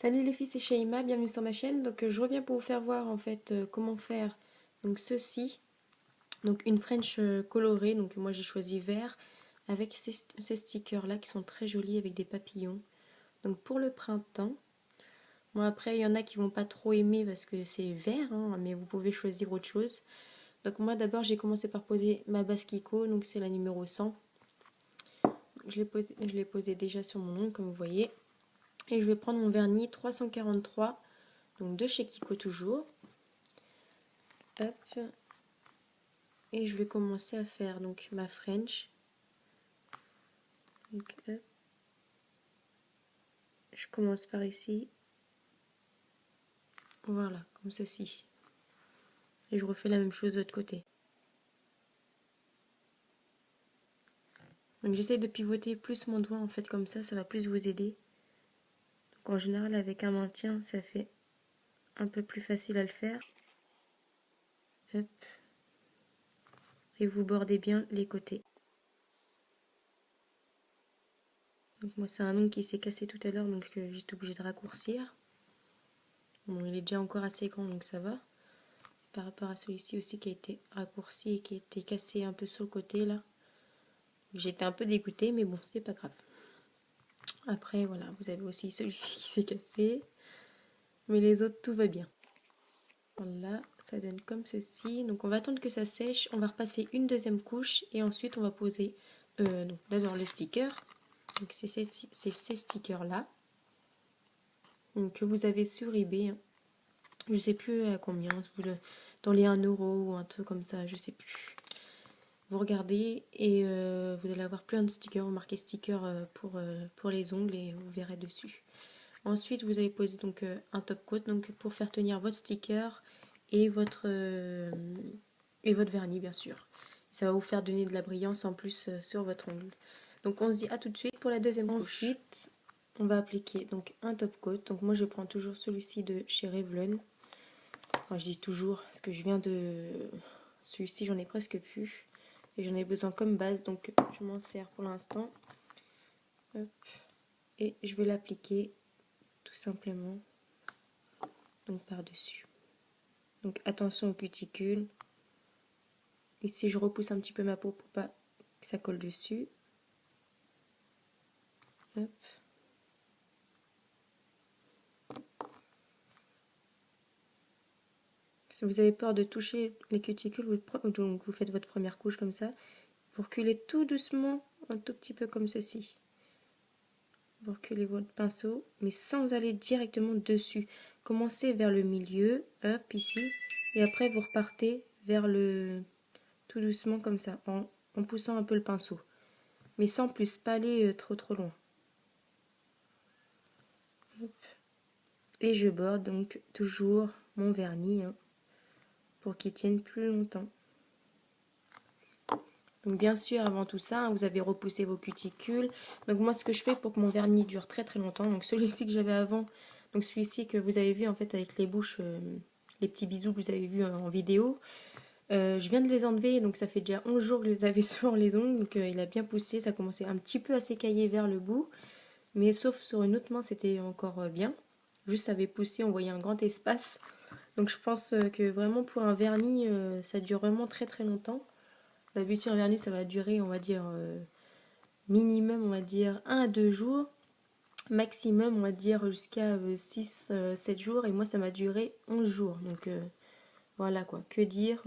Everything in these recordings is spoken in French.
Salut les filles, c'est Shaima, bienvenue sur ma chaîne. Donc je reviens pour vous faire voir en fait comment faire donc ceci. Donc une French colorée, donc moi j'ai choisi vert avec ces stickers là qui sont très jolis avec des papillons. Donc pour le printemps, bon après il y en a qui vont pas trop aimer parce que c'est vert, hein, mais vous pouvez choisir autre chose. Donc moi d'abord j'ai commencé par poser ma base Kiko, donc c'est la numéro 100. Je l'ai posé déjà sur mon ongle comme vous voyez. Et je vais prendre mon vernis 343. Donc de chez Kiko toujours. Hop. Et je vais commencer à faire donc ma French. Donc, hop. Je commence par ici. Voilà, comme ceci. Et je refais la même chose de l'autre côté. Donc j'essaie de pivoter plus mon doigt en fait comme ça va plus vous aider. Donc en général avec un maintien ça fait un peu plus facile à le faire. Hop. Et vous bordez bien les côtés. Donc moi c'est un ongle qui s'est cassé tout à l'heure donc j'étais obligée de raccourcir. Bon il est déjà encore assez grand donc ça va. Par rapport à celui-ci aussi qui a été raccourci et qui a été cassé un peu sur le côté là. J'étais un peu dégoûtée mais bon c'est pas grave. Après voilà vous avez aussi celui-ci qui s'est cassé. Mais les autres tout va bien. Voilà, ça donne comme ceci. Donc on va attendre que ça sèche. On va repasser une deuxième couche et ensuite on va poser donc d'abord le sticker. Donc c'est ces stickers là que vous avez sur eBay. Je sais plus à combien, dans les 1 euro ou un truc comme ça, je sais plus. Vous regardez et vous allez avoir plein de stickers, vous marquez sticker pour les ongles et vous verrez dessus. Ensuite, vous allez poser donc un top coat donc pour faire tenir votre sticker et votre vernis bien sûr. Ça va vous faire donner de la brillance en plus sur votre ongle. Donc on se dit à tout de suite pour la deuxième couche. Ensuite, on va appliquer donc un top coat. Donc moi je prends toujours celui-ci de chez Revlon. Enfin, je dis toujours parce que je viens de celui-ci, j'en ai presque plus et j'en ai besoin comme base donc je m'en sers pour l'instant. Et je vais l'appliquer tout simplement donc par-dessus. Donc attention aux cuticules. Ici je repousse un petit peu ma peau pour pas que ça colle dessus. Hop. Si vous avez peur de toucher les cuticules, donc vous faites votre première couche comme ça. Vous reculez tout doucement, un tout petit peu comme ceci. Vous reculez votre pinceau, mais sans aller directement dessus. Commencez vers le milieu, hop, ici, et après vous repartez vers le... tout doucement comme ça, en poussant un peu le pinceau. Mais sans plus, pas aller trop loin. Hop. Et je borde donc toujours mon vernis pour qu'il tienne plus longtemps. Donc bien sûr, avant tout ça, vous avez repoussé vos cuticules. Donc moi, ce que je fais pour que mon vernis dure très très longtemps, donc celui-ci que j'avais avant, donc celui-ci que vous avez vu en fait avec les bouches, les petits bisous que vous avez vu en vidéo, je viens de les enlever, donc ça fait déjà 11 jours que je les avais sur les ongles, donc il a bien poussé, ça commençait un petit peu à s'écailler vers le bout, mais sauf sur une autre main, c'était encore bien. Juste ça avait poussé, on voyait un grand espace. Donc je pense que vraiment pour un vernis, ça dure vraiment très très longtemps. D'habitude, un vernis, ça va durer, on va dire, minimum, on va dire, 1 à 2 jours. Maximum, on va dire, jusqu'à 6-7 jours. Et moi, ça m'a duré 11 jours. Donc, voilà quoi. Que dire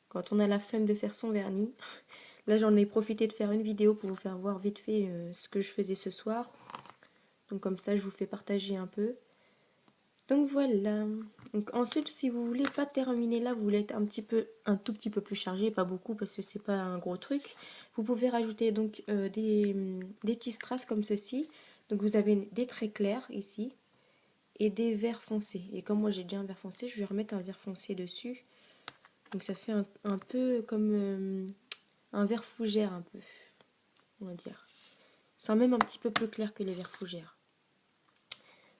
quand on a la flemme de faire son vernis. Là, j'en ai profité de faire une vidéo pour vous faire voir vite fait ce que je faisais ce soir. Donc, comme ça, je vous fais partager un peu. Donc voilà. Donc ensuite, si vous voulez pas terminer là, vous voulez être un tout petit peu plus chargé, pas beaucoup parce que c'est pas un gros truc. Vous pouvez rajouter donc des petits strass comme ceci. Donc vous avez des traits clairs ici et des verts foncés. Et comme moi j'ai déjà un vert foncé, je vais remettre un vert foncé dessus. Donc ça fait un peu comme un vert fougère un peu, on va dire. C'est même un petit peu plus clair que les verts fougères.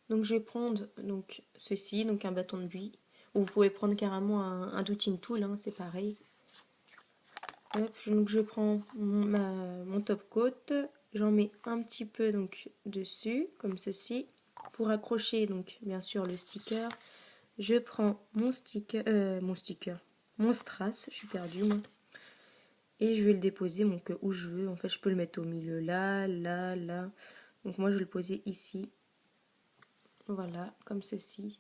Donc je vais prendre donc ceci, donc un bâton de buis. Ou vous pouvez prendre carrément un doutin tool, hein, c'est pareil. Hop, donc je prends mon top coat, j'en mets un petit peu donc dessus, comme ceci. pour accrocher donc bien sûr le sticker, je prends mon strass, je suis perdue moi. Et je vais le déposer donc où je veux. En fait, je peux le mettre au milieu là, là, là. Donc moi, je vais le poser ici. Voilà, comme ceci.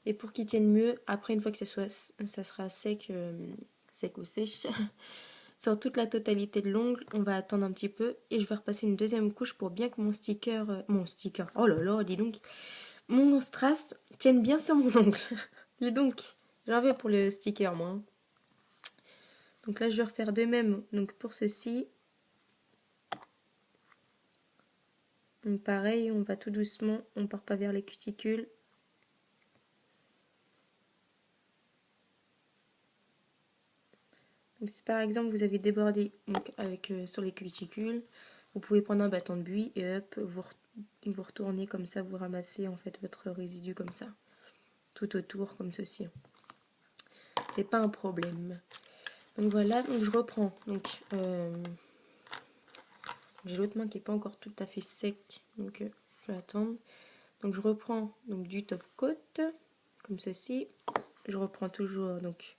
Et pour qu'il tienne mieux, après une fois que ça sera sec, sec ou sèche, sur toute la totalité de l'ongle, on va attendre un petit peu et je vais repasser une deuxième couche pour bien que mon sticker, oh là là, dis donc, mon strass tienne bien sur mon ongle. Dis donc, j'en vais pour le sticker moi. Hein. Donc là, je vais refaire de même donc pour ceci. Donc pareil, on va tout doucement, on part pas vers les cuticules. Donc si par exemple vous avez débordé donc, sur les cuticules, vous pouvez prendre un bâton de buis et hop, vous retournez comme ça, vous ramassez en fait votre résidu comme ça, tout autour comme ceci. C'est pas un problème. Donc voilà, donc je reprends. Donc j'ai l'autre main qui est pas encore tout à fait sec, donc je vais attendre. Donc je reprends donc du top coat comme ceci. Je reprends toujours donc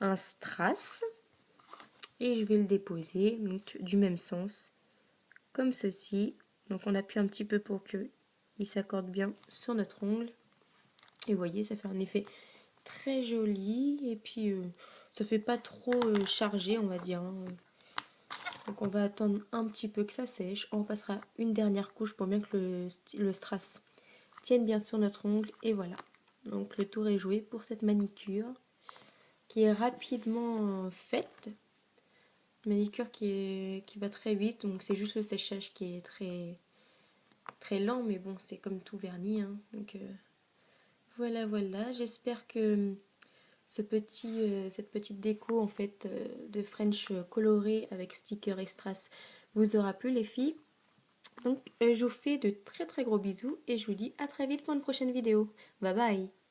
un strass et je vais le déposer donc du même sens comme ceci. Donc on appuie un petit peu pour que il s'accorde bien sur notre ongle et vous voyez ça fait un effet très joli et puis ça fait pas trop chargé on va dire. Hein. Donc on va attendre un petit peu que ça sèche. On passera une dernière couche pour bien que le strass tienne bien sur notre ongle et voilà. Donc le tour est joué pour cette manicure qui est rapidement faite. Manicure qui va très vite, donc c'est juste le séchage qui est très lent, mais bon, c'est comme tout vernis. Hein. Donc voilà, voilà. J'espère que cette petite déco en fait de French coloré avec sticker et strass vous aura plu les filles. Donc je vous fais de très gros bisous et je vous dis à très vite pour une prochaine vidéo. Bye bye.